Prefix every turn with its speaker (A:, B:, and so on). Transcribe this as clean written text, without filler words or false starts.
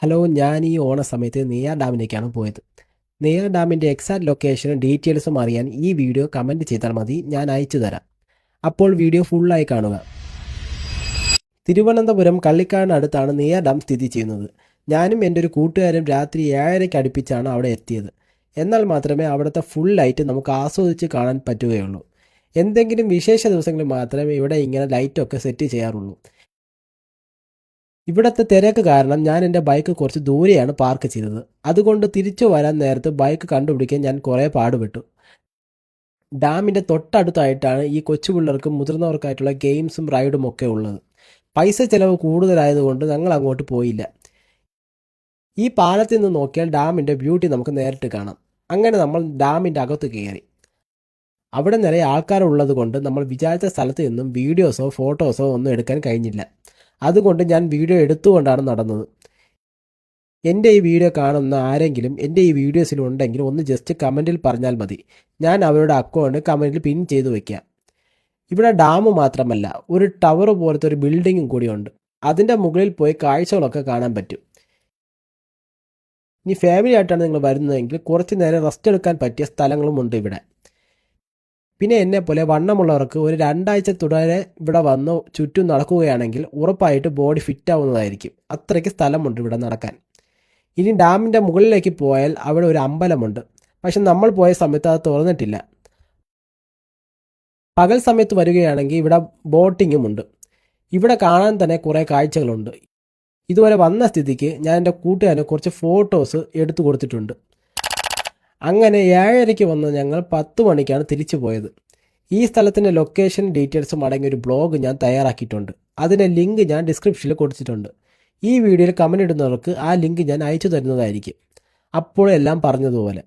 A: Hello, ഞാൻ ഈ ഓണ സമയത്ത് നെയ്യാർ ഡാമിലേക്കാണ് പോയത്. നെയ്യാർ ഡാമിൻ്റെ എക്സാക്ട് ലൊക്കേഷനും ഡീറ്റെയിൽസും അറിയാൻ ഈ വീഡിയോ കമൻറ്റ് ചെയ്താൽ മതി, ഞാൻ അയച്ചു തരാം. അപ്പോൾ വീഡിയോ ഫുള്ളായി കാണുക. തിരുവനന്തപുരം കള്ളിക്കാടിനടുത്താണ് നെയ്യാർ ഡാം സ്ഥിതി ചെയ്യുന്നത്. ഞാനും എൻ്റെ ഒരു കൂട്ടുകാരും രാത്രി 7:30 അടുപ്പിച്ചാണ് അവിടെ എത്തിയത്. എന്നാൽ മാത്രമേ അവിടുത്തെ ഫുൾ ലൈറ്റ് നമുക്ക് ആസ്വദിച്ച് കാണാൻ പറ്റുകയുള്ളൂ. എന്തെങ്കിലും വിശേഷ ദിവസങ്ങളിൽ മാത്രമേ ഇവിടെ ഇങ്ങനെ ലൈറ്റൊക്കെ സെറ്റ് ചെയ്യാറുള്ളൂ. ഇവിടുത്തെ തിരക്ക് കാരണം ഞാൻ എൻ്റെ ബൈക്ക് കുറച്ച് ദൂരെയാണ് പാർക്ക് ചെയ്തത്. അതുകൊണ്ട് തിരിച്ചു വരാൻ നേരത്ത് ബൈക്ക് കണ്ടുപിടിക്കാൻ ഞാൻ കുറേ പാടുപെട്ടു. ഡാമിൻ്റെ തൊട്ടടുത്തായിട്ടാണ് ഈ കൊച്ചു പിള്ളേർക്കും മുതിർന്നവർക്കായിട്ടുള്ള ഗെയിംസും റൈഡും ഒക്കെ ഉള്ളത്. പൈസ ചിലവ് കൂടുതലായതുകൊണ്ട് ഞങ്ങൾ അങ്ങോട്ട് പോയില്ല. ഈ പാലത്തിൽ നിന്ന് നോക്കിയാൽ ഡാമിൻ്റെ ബ്യൂട്ടി നമുക്ക് നേരിട്ട് കാണാം. അങ്ങനെ നമ്മൾ ഡാമിൻ്റെ അകത്ത് കയറി. അവിടെ നിറയെ ആൾക്കാരുള്ളത് കൊണ്ട് നമ്മൾ വിചാരിച്ച സ്ഥലത്ത് നിന്നും വീഡിയോസോ ഫോട്ടോസോ ഒന്നും എടുക്കാൻ കഴിഞ്ഞില്ല. അതുകൊണ്ട് ഞാൻ വീഡിയോ എടുത്തുകൊണ്ടാണ് നടന്നത്. എൻ്റെ ഈ വീഡിയോ കാണുന്ന ആരെങ്കിലും എൻ്റെ ഈ വീഡിയോസിൽ ഉണ്ടെങ്കിൽ ഒന്ന് ജസ്റ്റ് കമൻറ്റിൽ പറഞ്ഞാൽ മതി. ഞാൻ അവരുടെ അക്കൗണ്ട് കമൻറ്റിൽ പിൻ ചെയ്തു വയ്ക്കാം. ഇവിടെ ഡാം മാത്രമല്ല, ഒരു ടവർ പോലത്തെ ഒരു ബിൽഡിങ്ങും കൂടിയുണ്ട്. അതിൻ്റെ മുകളിൽ പോയി കാഴ്ചകളൊക്കെ കാണാൻ പറ്റും. ഇനി ഫാമിലി ആയിട്ടാണ് നിങ്ങൾ വരുന്നതെങ്കിൽ കുറച്ച് നേരം റെസ്റ്റ് എടുക്കാൻ പറ്റിയ സ്ഥലങ്ങളും ഉണ്ട് ഇവിടെ. പിന്നെ എന്നെപ്പോലെ വണ്ണമുള്ളവർക്ക് ഒരു 2 ആഴ്ച തുടരെ ഇവിടെ വന്ന് ചുറ്റും നടക്കുകയാണെങ്കിൽ ഉറപ്പായിട്ട് ബോഡി ഫിറ്റ് ആവുന്നതായിരിക്കും. അത്രയ്ക്ക് സ്ഥലമുണ്ട് ഇവിടെ നടക്കാൻ. ഇനി ഡാമിൻ്റെ മുകളിലേക്ക് പോയാൽ അവിടെ ഒരു അമ്പലമുണ്ട്. പക്ഷെ നമ്മൾ പോയ സമയത്ത് അത് തുറന്നിട്ടില്ല. പകൽ സമയത്ത് വരികയാണെങ്കിൽ ഇവിടെ ബോട്ടിങ്ങും ഉണ്ട്. ഇവിടെ കാണാൻ തന്നെ കുറേ കാഴ്ചകളുണ്ട്. ഇതുവരെ വന്ന സ്ഥിതിക്ക് ഞാൻ എൻ്റെ കൂട്ടുകാരന് കുറച്ച് ഫോട്ടോസ് എടുത്തു കൊടുത്തിട്ടുണ്ട്. അങ്ങനെ 7:30 വന്ന് ഞങ്ങൾ 10 മണിക്കാണ് തിരിച്ചു പോയത്. ഈ സ്ഥലത്തിൻ്റെ ലൊക്കേഷൻ ഡീറ്റെയിൽസും അടങ്ങിയ ഒരു ബ്ലോഗ് ഞാൻ തയ്യാറാക്കിയിട്ടുണ്ട്. അതിൻ്റെ ലിങ്ക് ഞാൻ ഡിസ്ക്രിപ്ഷനിൽ കൊടുത്തിട്ടുണ്ട്. ഈ വീഡിയോയിൽ കമൻ്റ് ഇടുന്നവർക്ക് ആ ലിങ്ക് ഞാൻ അയച്ചു തരുന്നതായിരിക്കും. അപ്പോൾ എല്ലാം പറഞ്ഞതുപോലെ.